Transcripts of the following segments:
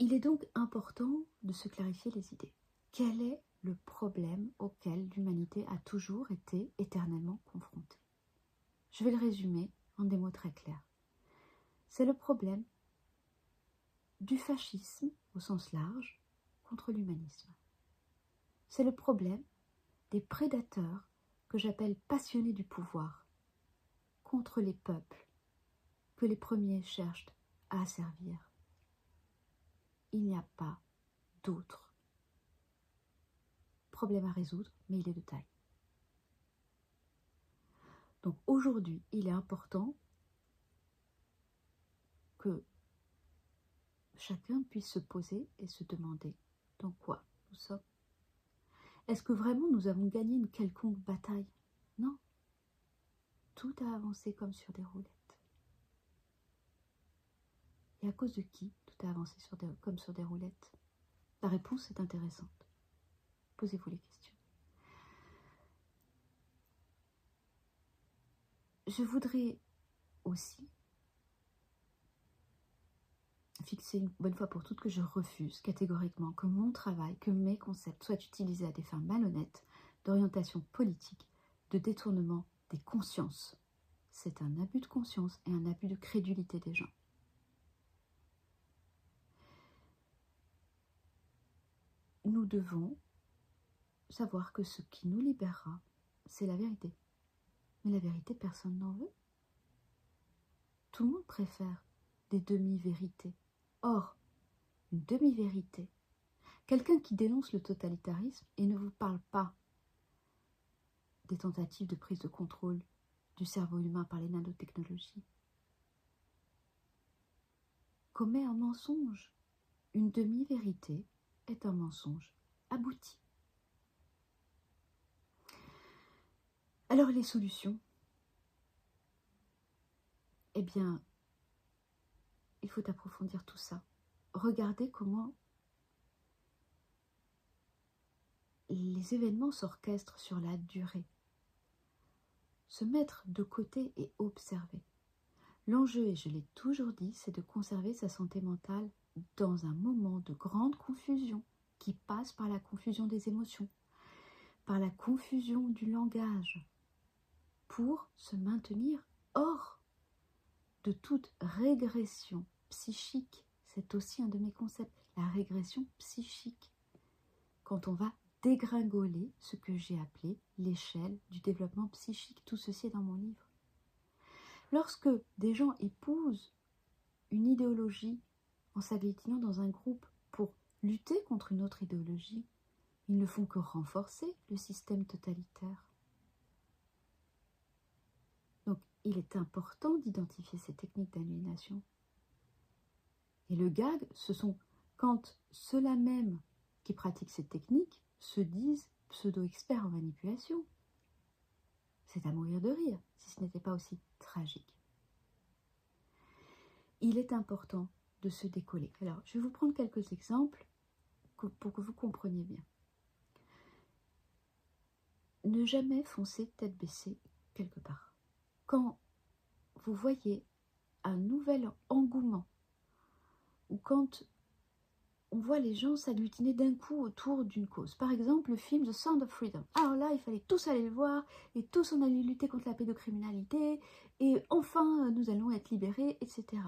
Il est donc important de se clarifier les idées. Quel est le problème auquel l'humanité a toujours été éternellement confrontée? Je vais le résumer en des mots très clairs. C'est le problème du fascisme, au sens large, contre l'humanisme. C'est le problème des prédateurs que j'appelle passionnés du pouvoir, contre les peuples que les premiers cherchent à asservir. Il n'y a pas d'autre problème à résoudre, mais il est de taille. Donc aujourd'hui, il est important que chacun puisse se poser et se demander dans quoi nous sommes. Est-ce que vraiment nous avons gagné une quelconque bataille? Non. Tout a avancé comme sur des roulettes. Et à cause de qui tout a avancé comme sur des roulettes? La réponse est intéressante. Posez-vous les questions. Je voudrais aussi fixer une bonne fois pour toutes que je refuse catégoriquement que mon travail, que mes concepts soient utilisés à des fins malhonnêtes, d'orientation politique, de détournement des consciences. C'est un abus de conscience et un abus de crédulité des gens. Nous devons savoir que ce qui nous libérera, c'est la vérité. Mais la vérité, personne n'en veut. Tout le monde préfère des demi-vérités. Or, une demi-vérité, quelqu'un qui dénonce le totalitarisme et ne vous parle pas des tentatives de prise de contrôle du cerveau humain par les nanotechnologies, commet un mensonge. Une demi-vérité est un mensonge abouti. Alors les solutions? Eh bien, il faut approfondir tout ça. Regardez comment les événements s'orchestrent sur la durée. Se mettre de côté et observer. L'enjeu, et je l'ai toujours dit, c'est de conserver sa santé mentale dans un moment de grande confusion qui passe par la confusion des émotions, par la confusion du langage, pour se maintenir hors de toute régression psychique. C'est aussi un de mes concepts, la régression psychique. Quand on va dégringoler ce que j'ai appelé l'échelle du développement psychique. Tout ceci est dans mon livre. Lorsque des gens épousent une idéologie en s'agglutinant dans un groupe pour lutter contre une autre idéologie, ils ne font que renforcer le système totalitaire. Donc, il est important d'identifier ces techniques d'aliénation. Et le gag, ce sont quand ceux-là même qui pratiquent ces techniques se disent pseudo-experts en manipulation. C'est à mourir de rire, si ce n'était pas aussi tragique. Il est important de se décoller. Alors, je vais vous prendre quelques exemples pour que vous compreniez bien. Ne jamais foncer tête baissée quelque part. Quand vous voyez un nouvel engouement, ou quand on voit les gens s'agglutiner d'un coup autour d'une cause. Par exemple, le film The Sound of Freedom. Alors là, il fallait tous aller le voir, et tous on allait lutter contre la pédocriminalité, et enfin, nous allons être libérés, etc.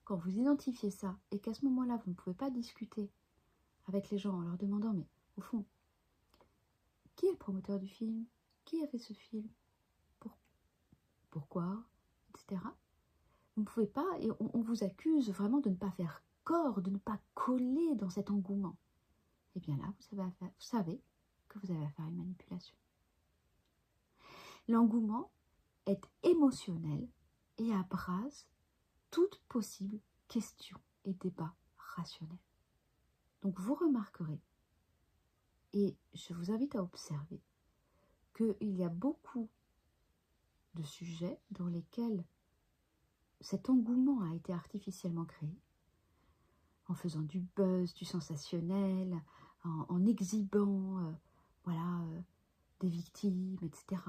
Quand vous identifiez ça, et qu'à ce moment-là, vous ne pouvez pas discuter avec les gens en leur demandant, mais au fond, qui est le promoteur du film? Qui a fait ce film? Pourquoi? Etc. Vous ne pouvez pas, et on vous accuse vraiment de ne pas faire corps, de ne pas coller dans cet engouement. Et bien là, vous savez que vous avez affaire à une manipulation. L'engouement est émotionnel et abrase toute possible question et débat rationnel. Donc vous remarquerez, et je vous invite à observer, qu'il y a beaucoup de sujets dans lesquels cet engouement a été artificiellement créé, en faisant du buzz, du sensationnel, en exhibant des victimes, etc.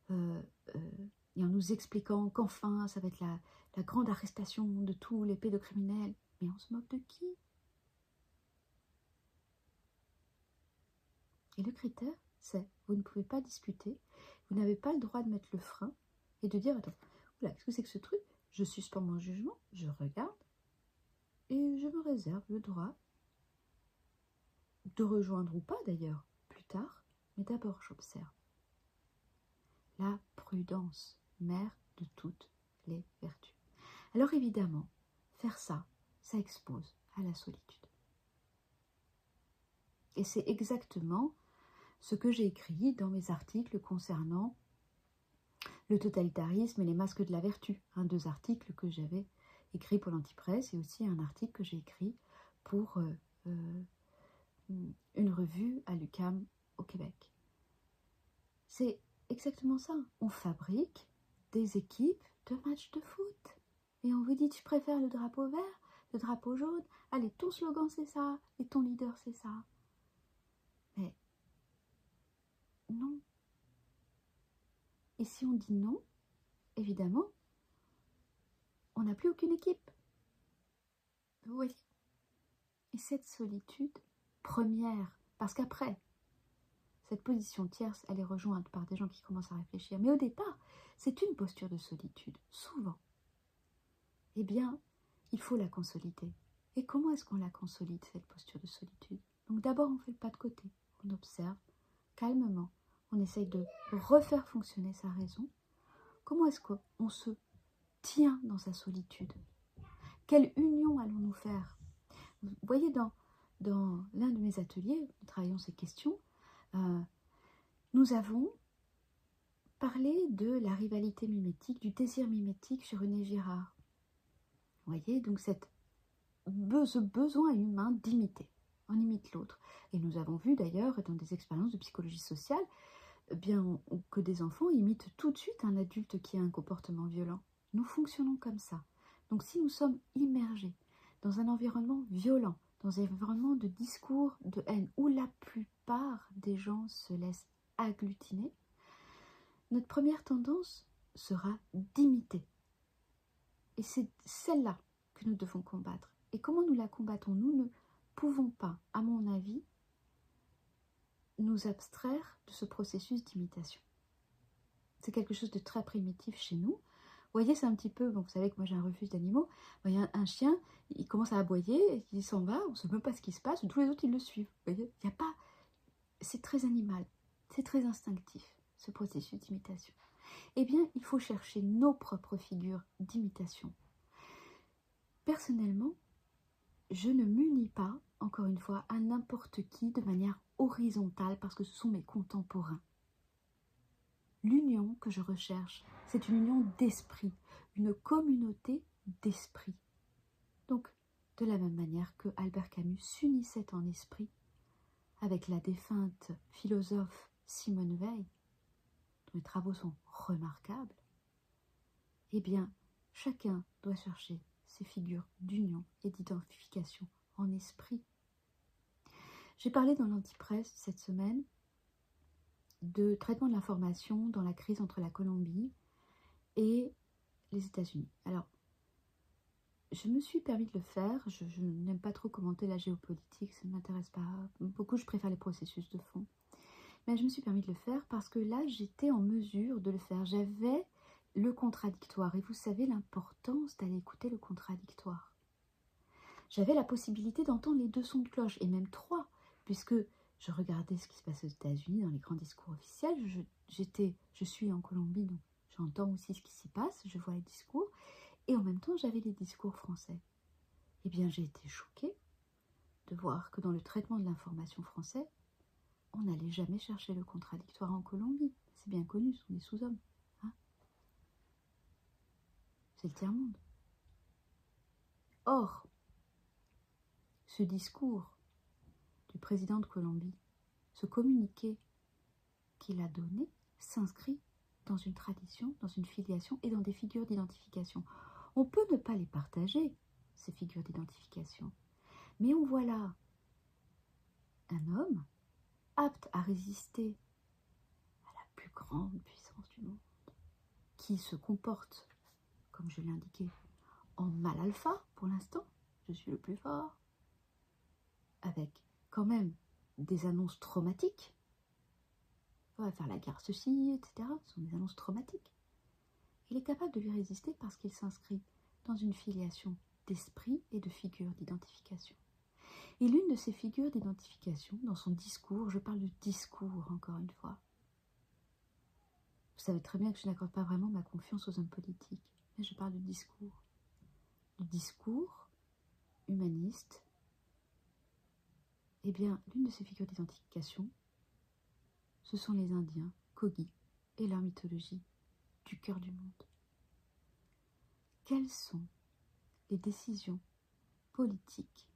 Et en nous expliquant qu'enfin, ça va être la grande arrestation de tous les pédocriminels. Mais on se moque de qui? Et le critère, c'est vous ne pouvez pas discuter, vous n'avez pas le droit de mettre le frein et de dire, attends, oula, qu'est-ce que c'est que ce truc? Je suspends mon jugement, je regarde et je me réserve le droit de rejoindre ou pas d'ailleurs, plus tard, mais d'abord j'observe. La prudence, mère de toutes les vertus. Alors évidemment, faire ça, ça expose à la solitude. Et c'est exactement ce que j'ai écrit dans mes articles concernant le totalitarisme et les masques de la vertu. 2 articles que j'avais écrits pour l'Antipresse et aussi un article que j'ai écrit pour une revue à l'UQAM au Québec. C'est exactement ça. On fabrique des équipes de matchs de foot. Et on vous dit, tu préfères le drapeau vert, le drapeau jaune? Allez, ton slogan c'est ça, et ton leader c'est ça. Mais non. Et si on dit non, évidemment, on n'a plus aucune équipe. Vous voyez? Et cette solitude première, parce qu'après, cette position tierce, elle est rejointe par des gens qui commencent à réfléchir. Mais au départ, c'est une posture de solitude, souvent. Eh bien, il faut la consolider. Et comment est-ce qu'on la consolide, cette posture de solitude? Donc d'abord, on fait le pas de côté. On observe calmement. On essaye de refaire fonctionner sa raison. Comment est-ce qu'on se tient dans sa solitude? Quelle union allons-nous faire? Vous voyez, dans l'un de mes ateliers, nous travaillons ces questions, nous avons parlé de la rivalité mimétique, du désir mimétique chez René Girard. Vous voyez, donc ce besoin humain d'imiter. On imite l'autre. Et nous avons vu d'ailleurs dans des expériences de psychologie sociale que des enfants imitent tout de suite un adulte qui a un comportement violent. Nous fonctionnons comme ça. Donc si nous sommes immergés dans un environnement violent, dans un environnement de discours de haine, où la plupart des gens se laissent agglutiner, notre première tendance sera d'imiter. Et c'est celle-là que nous devons combattre. Et comment nous la combattons? Nous ne pouvons pas, à mon avis, nous abstraire de ce processus d'imitation. C'est quelque chose de très primitif chez nous. Vous voyez, c'est un petit peu, bon, vous savez que moi j'ai un refuge d'animaux, il y a un chien, il commence à aboyer, il s'en va, on ne sait même pas ce qui se passe, tous les autres ils le suivent. Vous voyez, il n'y a pas, c'est très animal, c'est très instinctif, ce processus d'imitation. Eh bien, il faut chercher nos propres figures d'imitation. Personnellement, je ne m'unis pas, encore une fois, à n'importe qui de manière horizontale parce que ce sont mes contemporains. L'union que je recherche, c'est une union d'esprit, une communauté d'esprit. Donc, de la même manière que Albert Camus s'unissait en esprit avec la défunte philosophe Simone Veil, dont les travaux sont remarquables, eh bien, chacun doit chercher ses figures d'union et d'identification en esprit. J'ai parlé dans l'Antipresse cette semaine de traitement de l'information dans la crise entre la Colombie et les États-Unis. Alors, je me suis permis de le faire, je n'aime pas trop commenter la géopolitique, ça ne m'intéresse pas beaucoup, je préfère les processus de fond. Mais je me suis permis de le faire parce que là, j'étais en mesure de le faire. J'avais le contradictoire, et vous savez l'importance d'aller écouter le contradictoire. J'avais la possibilité d'entendre les 2 sons de cloche, et même 3, puisque je regardais ce qui se passe aux États-Unis dans les grands discours officiels. Je suis en Colombie, donc j'entends aussi ce qui s'y passe, je vois les discours, et en même temps j'avais les discours français. Eh bien j'ai été choquée de voir que dans le traitement de l'information français, on n'allait jamais chercher le contradictoire en Colombie. C'est bien connu, ce sont des sous-hommes. Hein, c'est le tiers-monde. Or, ce discours du président de Colombie, ce communiqué qu'il a donné, s'inscrit dans une tradition, dans une filiation et dans des figures d'identification. On peut ne pas les partager, ces figures d'identification, mais on voit là un homme apte à résister à la plus grande puissance du monde, qui se comporte, comme je l'ai indiqué, en mâle alpha pour l'instant, je suis le plus fort, avec quand même des annonces traumatiques on va faire la guerre, ceci, etc. Ce sont des annonces traumatiques. Il est capable de lui résister parce qu'il s'inscrit dans une filiation d'esprit et de figure d'identification. Et l'une de ces figures d'identification, dans son discours, je parle de discours encore une fois. Vous savez très bien que je n'accorde pas vraiment ma confiance aux hommes politiques, mais je parle de discours. Le discours humaniste, eh bien, l'une de ces figures d'identification, ce sont les Indiens, Kogi, et leur mythologie du cœur du monde. Quelles sont les décisions politiques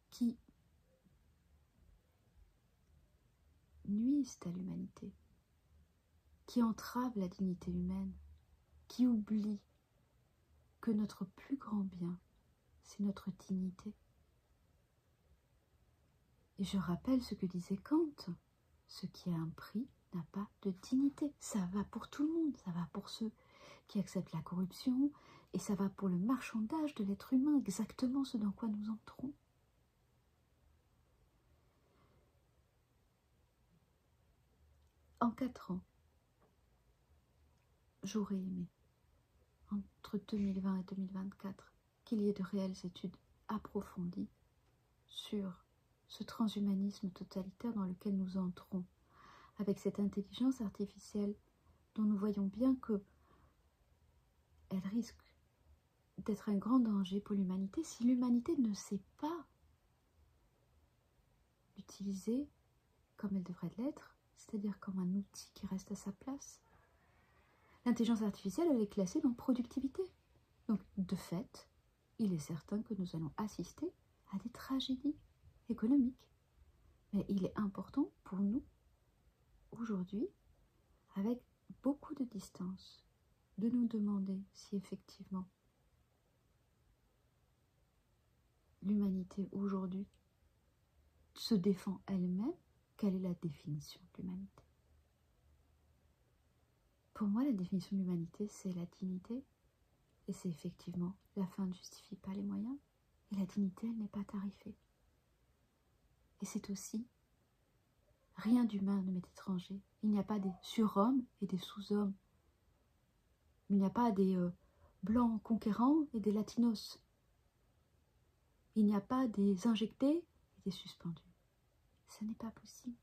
qui nuisent à l'humanité, qui entravent la dignité humaine, qui oublient que notre plus grand bien, c'est notre dignité? Et je rappelle ce que disait Kant, ce qui a un prix n'a pas de dignité. Ça va pour tout le monde, ça va pour ceux qui acceptent la corruption, et ça va pour le marchandage de l'être humain, exactement ce dans quoi nous entrons. En 4 ans, j'aurais aimé, entre 2020 et 2024, qu'il y ait de réelles études approfondies sur ce transhumanisme totalitaire dans lequel nous entrons, avec cette intelligence artificielle dont nous voyons bien que elle risque d'être un grand danger pour l'humanité si l'humanité ne sait pas l'utiliser comme elle devrait l'être, c'est-à-dire comme un outil qui reste à sa place. L'intelligence artificielle, elle est classée dans productivité. Donc, de fait, il est certain que nous allons assister à des tragédies économiques. Mais il est important pour nous, aujourd'hui, avec beaucoup de distance, de nous demander si effectivement l'humanité aujourd'hui se défend elle-même. Quelle est la définition de l'humanité? Pour moi, la définition de l'humanité, c'est la dignité. Et c'est effectivement, la fin ne justifie pas les moyens. Et la dignité, elle n'est pas tarifée. Et c'est aussi, rien d'humain ne m'est étranger. Il n'y a pas des surhommes et des sous-hommes. Il n'y a pas des blancs conquérants et des latinos. Il n'y a pas des injectés et des suspendus. Ce n'est pas possible.